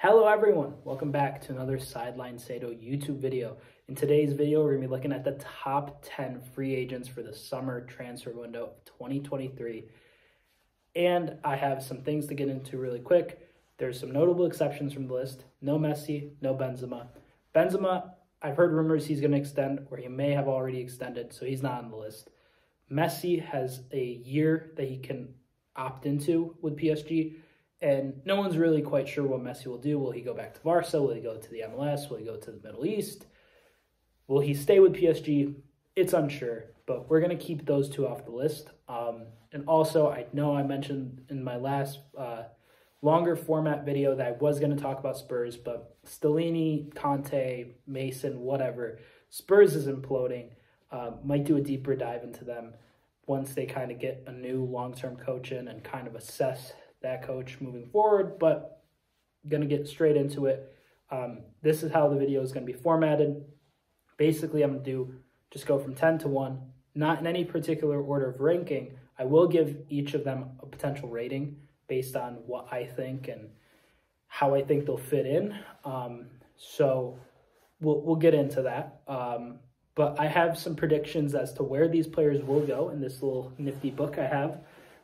Hello everyone, welcome back to another Sideline Sato YouTube video. In today's video, we're going to be looking at the top 10 free agents for the summer transfer window of 2023. And I have some things to get into really quick. There's some notable exceptions from the list. No Messi, no Benzema. Benzema, I've heard rumors he's going to extend, or he may have already extended, so he's not on the list. Messi has a year that he can opt into with PSG. And no one's really quite sure what Messi will do. Will he go back to Barca? Will he go to the MLS? Will he go to the Middle East? Will he stay with PSG? It's unsure, but we're going to keep those two off the list. And also, I know I mentioned in my last longer format video that I was going to talk about Spurs, but Stellini, Conte, Mason, whatever, Spurs is imploding. Might do a deeper dive into them once they kind of get a new long-term coach in and kind of assess that coach moving forward, but I'm going to get straight into it. This is how the video is going to be formatted. Basically, I'm going to just go from 10 to 1, not in any particular order of ranking. I will give each of them a potential rating based on what I think and how I think they'll fit in. So we'll get into that. But I have some predictions as to where these players will go in this little nifty book I have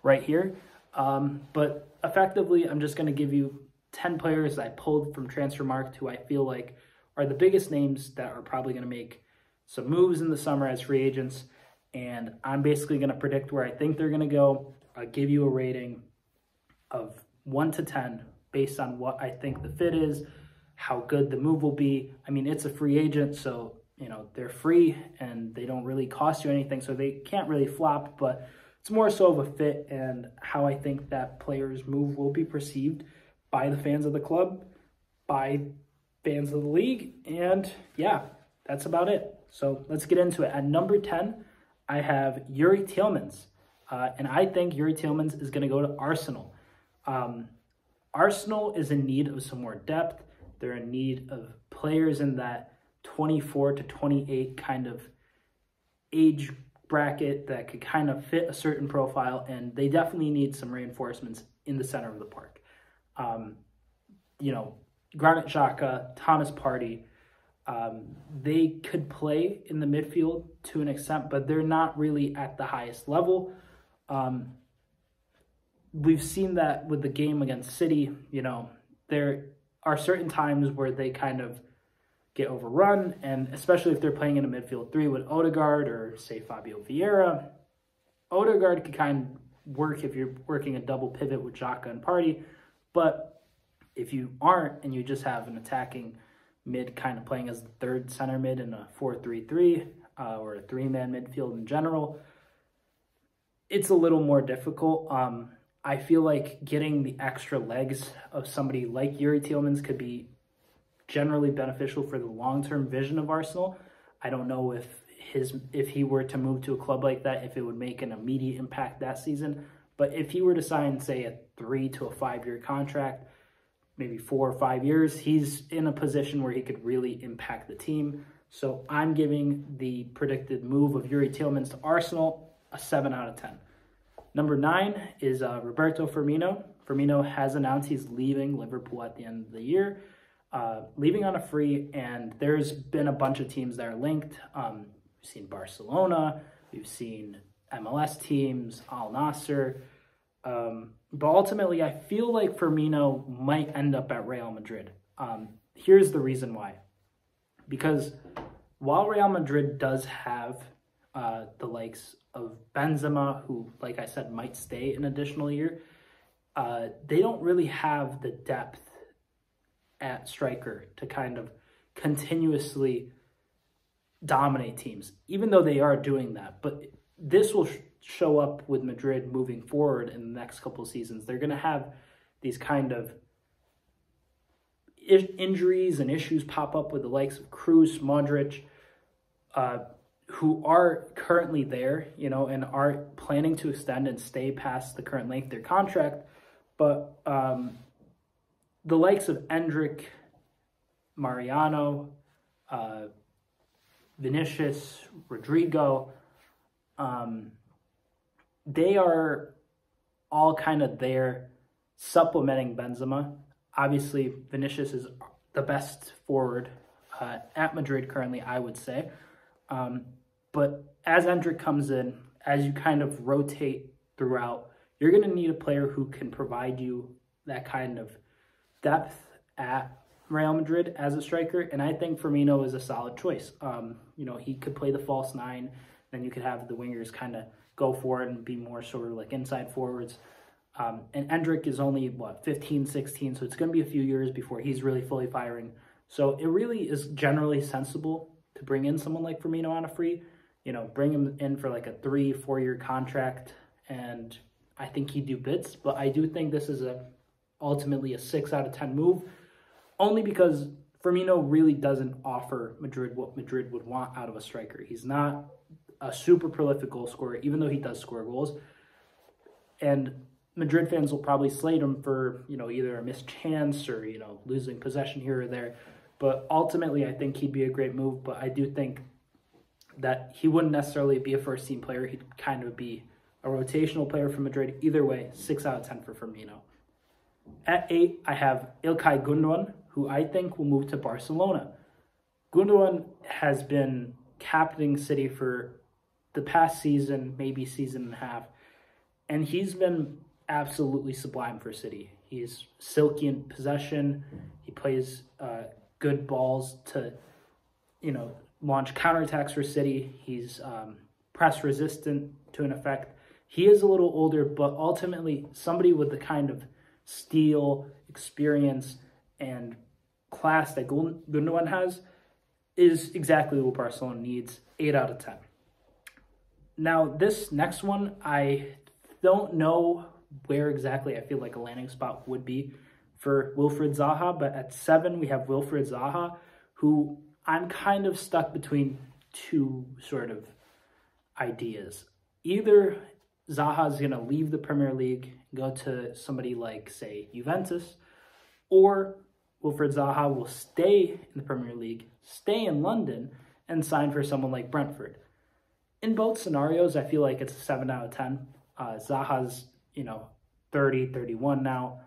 right here. But effectively, I'm just going to give you 10 players I pulled from Transfermarkt who I feel like are the biggest names that are probably going to make some moves in the summer as free agents. And I'm basically going to predict where I think they're going to go. I'll give you a rating of 1 to 10 based on what I think the fit is, how good the move will be. I mean, it's a free agent, so, you know, they're free and they don't really cost you anything, so they can't really flop, but it's more so of a fit and how I think that player's move will be perceived by the fans of the club, by fans of the league, and yeah, that's about it. So let's get into it. At number 10, I have Yuri Tielemans, and I think Yuri Tielemans is going to go to Arsenal. Arsenal is in need of some more depth. They're in need of players in that 24 to 28 kind of age bracket that could kind of fit a certain profile, and they definitely need some reinforcements in the center of the park. You know, Granit Xhaka, Thomas Partey, they could play in the midfield to an extent, but they're not really at the highest level. We've seen that with the game against City. You know, there are certain times where they kind of get overrun, and especially if they're playing in a midfield three with Odegaard or, say, Fabio Vieira. Odegaard could kind of work if you're working a double pivot with Xhaka and Partey, but if you aren't and you just have an attacking mid kind of playing as the third center mid in a 4-3-3 or a three-man midfield in general, it's a little more difficult. I feel like getting the extra legs of somebody like Yuri Tielemans could be generally beneficial for the long-term vision of Arsenal. I don't know if he were to move to a club like that, if it would make an immediate impact that season. But if he were to sign, say, a 3 to 5 year contract, maybe 4 or 5 years, he's in a position where he could really impact the team. So I'm giving the predicted move of Yuri Tielemans to Arsenal a 7 out of 10. Number 9 is Roberto Firmino. Firmino has announced he's leaving Liverpool at the end of the year. Leaving on a free, and there's been a bunch of teams that are linked. We've seen Barcelona, we've seen MLS teams, Al Nassr, but ultimately I feel like Firmino might end up at Real Madrid. Here's the reason why. Because while Real Madrid does have the likes of Benzema, who, like I said, might stay an additional year, they don't really have the depth at striker to kind of continuously dominate teams, even though they are doing that. But this will show up with Madrid moving forward in the next couple of seasons. They're going to have these kind of injuries and issues pop up with the likes of Kroos, Modric, who are currently there, you know, and are planning to extend and stay past the current length of their contract. But the likes of Endrick, Mariano, Vinicius, Rodrigo, they are all kind of there supplementing Benzema. Obviously, Vinicius is the best forward at Madrid currently, I would say. But as Endrick comes in, as you kind of rotate throughout, you're going to need a player who can provide you that kind of depth at Real Madrid as a striker, and I think Firmino is a solid choice. He could play the false nine, then you could have the wingers kind of go for it and be more sort of like inside forwards. And Endrick is only, 15, 16, so it's going to be a few years before he's really fully firing. So it really is generally sensible to bring in someone like Firmino on a free, bring him in for like a 3-4 year contract, and I think he'd do bits. But I do think this is ultimately a 6 out of 10 move, only because Firmino really doesn't offer Madrid what Madrid would want out of a striker. He's not a super prolific goal scorer, even though he does score goals. And Madrid fans will probably slate him for, either a missed chance or, losing possession here or there. But ultimately, I think he'd be a great move. But I do think that he wouldn't necessarily be a first-team player. He'd kind of be a rotational player for Madrid. Either way, 6 out of 10 for Firmino. At 8, I have Ilkay Gundogan, who I think will move to Barcelona. Gundogan has been captaining City for the past season, maybe season and a half, and he's been absolutely sublime for City. He's silky in possession. He plays good balls to, launch counterattacks for City. He's press resistant to an effect. He is a little older, but ultimately somebody with the kind of steel, experience, and class that Gundogan has is exactly what Barcelona needs. 8 out of 10. Now, this next one, I don't know where exactly I feel like a landing spot would be for Wilfried Zaha, but at 7, we have Wilfried Zaha, who I'm kind of stuck between two sort of ideas. Either Zaha's going to leave the Premier League, go to somebody like, say, Juventus, or Wilfried Zaha will stay in the Premier League, stay in London, and sign for someone like Brentford. In both scenarios, I feel like it's a 7 out of 10. Zaha's, 30, 31 now,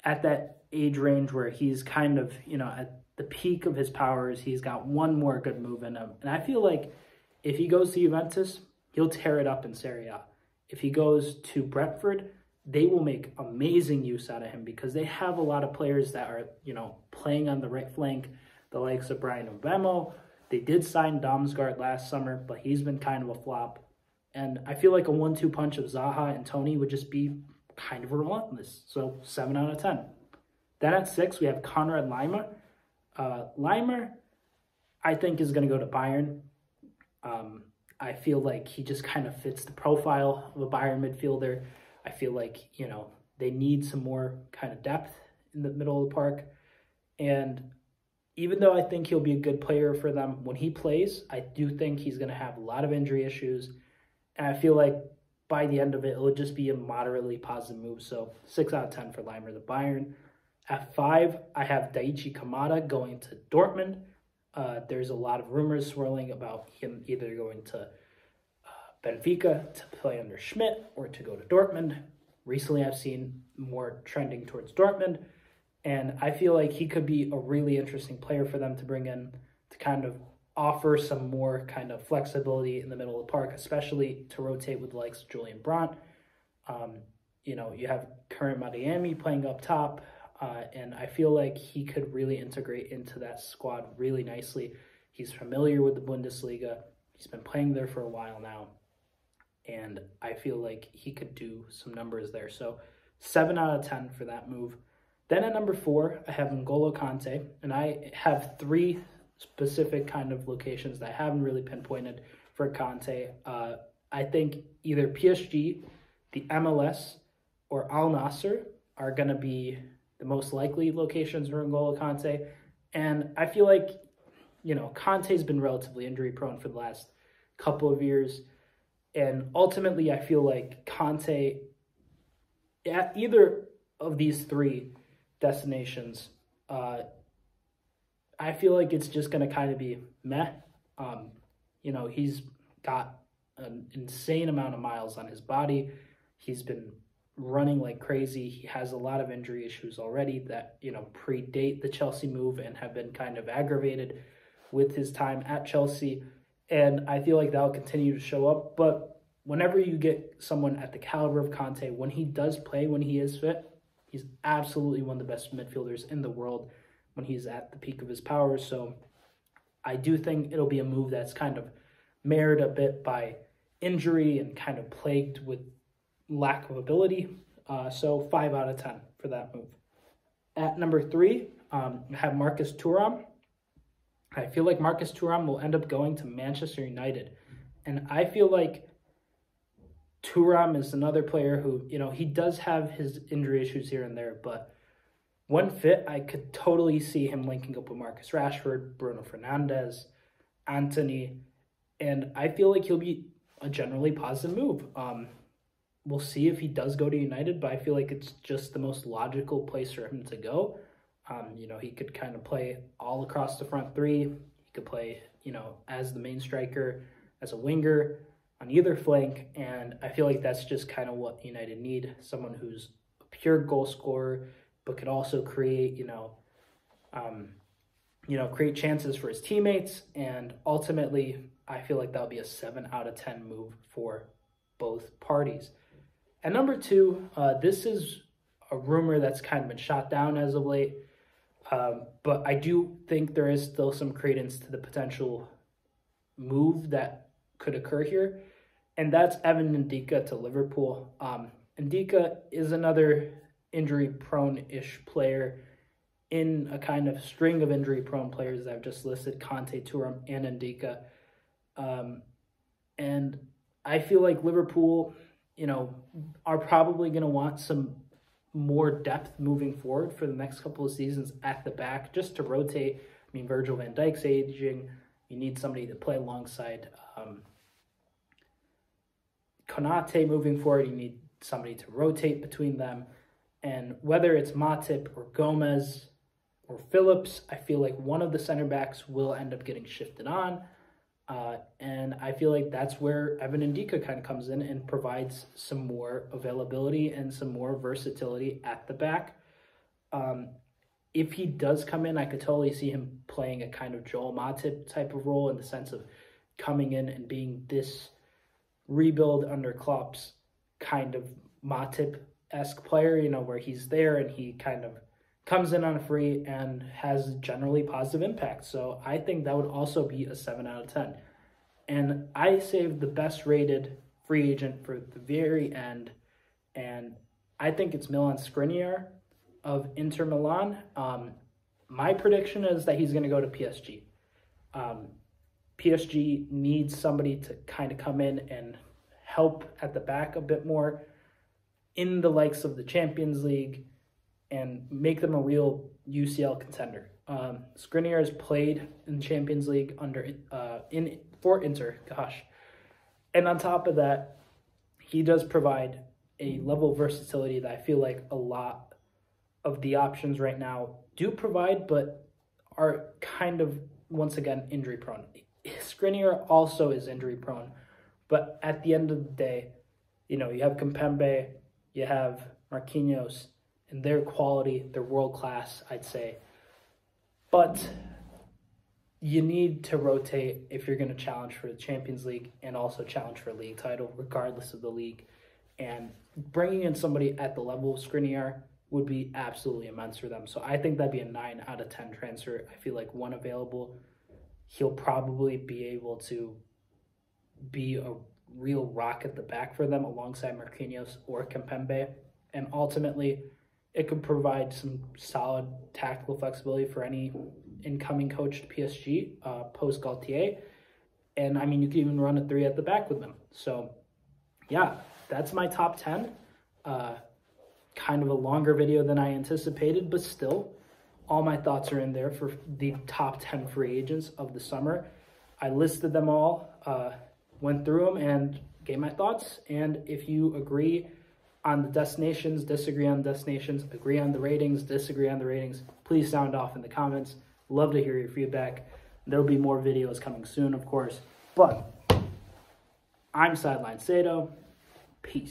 at that age range where he's kind of, at the peak of his powers. He's got one more good move in him. And I feel like if he goes to Juventus, he'll tear it up in Serie A. If he goes to Brentford, they will make amazing use out of him because they have a lot of players that are, playing on the right flank, the likes of Brian Mbemo. They did sign Damsgaard last summer, but he's been kind of a flop. And I feel like a 1-2 punch of Zaha and Tony would just be kind of relentless. So 7 out of 10. Then at 6, we have Konrad Laimer. Laimer, I think, is going to go to Bayern. I feel like he just kind of fits the profile of a Bayern midfielder. I feel like, they need some more kind of depth in the middle of the park. And even though I think he'll be a good player for them, when he plays, I do think he's going to have a lot of injury issues. And I feel like by the end of it, it'll just be a moderately positive move. So 6 out of 10 for Laimer to Bayern. At 5, I have Daichi Kamada going to Dortmund. There's a lot of rumors swirling about him either going to Benfica to play under Schmidt or to go to Dortmund. Recently, I've seen more trending towards Dortmund. And I feel like he could be a really interesting player for them to bring in to kind of offer some more kind of flexibility in the middle of the park, especially to rotate with the likes of Julian Brandt. You have Karim Adeyemi playing up top, and I feel like he could really integrate into that squad really nicely. He's familiar with the Bundesliga. He's been playing there for a while now, and I feel like he could do some numbers there. So 7 out of 10 for that move. Then at number 4, I have N'Golo Kante, and I have 3 specific kind of locations that I haven't really pinpointed for Kante. I think either PSG, the MLS, or Al Nassr are going to be the most likely locations for N'Golo Kante. And I feel like, Kante's been relatively injury prone for the last couple of years. And ultimately, I feel like Kante, at either of these 3 destinations, I feel like it's just going to kind of be meh. He's got an insane amount of miles on his body. He's been running like crazy. He has a lot of injury issues already that, predate the Chelsea move and have been kind of aggravated with his time at Chelsea. And I feel like that'll continue to show up. But whenever you get someone at the caliber of Conte, when he does play, when he is fit, he's absolutely one of the best midfielders in the world when he's at the peak of his powers. So I do think it'll be a move that's kind of marred a bit by injury and kind of plagued with lack of ability. So 5 out of 10 for that move. At number 3, I have Marcus Thuram. I feel like Marcus Thuram will end up going to Manchester United. And I feel like Thuram is another player who, he does have his injury issues here and there, but when fit, I could totally see him linking up with Marcus Rashford, Bruno Fernandes, Antony, and I feel like he'll be a generally positive move. We'll see if he does go to United, but I feel like it's just the most logical place for him to go. He could kind of play all across the front three. He could play, as the main striker, as a winger, on either flank, and I feel like that's just kind of what United need, someone who's a pure goal scorer, but could also create, create chances for his teammates, and ultimately, I feel like that'll be a 7 out of 10 move for both parties. At number 2, this is a rumor that's kind of been shot down as of late, but I do think there is still some credence to the potential move that could occur here, and that's Evan Ndika to Liverpool. Ndika is another injury-prone-ish player in a kind of string of injury-prone players that I've just listed, Conte, Thuram, and Ndika. And I feel like Liverpool, are probably going to want some more depth moving forward for the next couple of seasons at the back, just to rotate. I mean, Virgil van Dijk's aging. You need somebody to play alongside Konate moving forward. You need somebody to rotate between them. And whether it's Matip or Gomez or Phillips, I feel like one of the center backs will end up getting shifted on. And I feel like that's where Evan Ndika kind of comes in and provides some more availability and some more versatility at the back. If he does come in, I could totally see him playing a kind of Joel Matip type of role, in the sense of coming in and being this rebuild under Klopp's kind of Matip-esque player, where he's there and he kind of comes in on a free and has generally positive impact. So I think that would also be a 7 out of 10. And I saved the best rated free agent for the very end, and I think it's Milan Skriniar of Inter Milan. My prediction is that he's going to go to PSG. PSG needs somebody to kind of come in and help at the back a bit more in the likes of the Champions League and make them a real UCL contender. Skriniar has played in the Champions League for Inter, and on top of that, he does provide a level of versatility that I feel like a lot of the options right now do provide, but are kind of, once again, injury prone. Skriniar also is injury prone, but at the end of the day, you have Kimpembe, you have Marquinhos, and their quality, they're world-class, I'd say. But you need to rotate if you're going to challenge for the Champions League and also challenge for a league title, regardless of the league. And bringing in somebody at the level of Skriniar would be absolutely immense for them. So I think that'd be a 9 out of 10 transfer. I feel like when available, he'll probably be able to be a real rock at the back for them alongside Marquinhos or Kimpembe. And ultimately, it could provide some solid tactical flexibility for any incoming coach to PSG post-Galtier. And, I mean, you could even run a 3 at the back with them. So, yeah, that's my top 10. Kind of a longer video than I anticipated, but still, all my thoughts are in there for the top 10 free agents of the summer. I listed them all, went through them, and gave my thoughts. And if you agree on the destinations, disagree on destinations, agree on the ratings, disagree on the ratings, please sound off in the comments. Love to hear your feedback. There will be more videos coming soon, of course. But I'm Sideline Sato. Peace.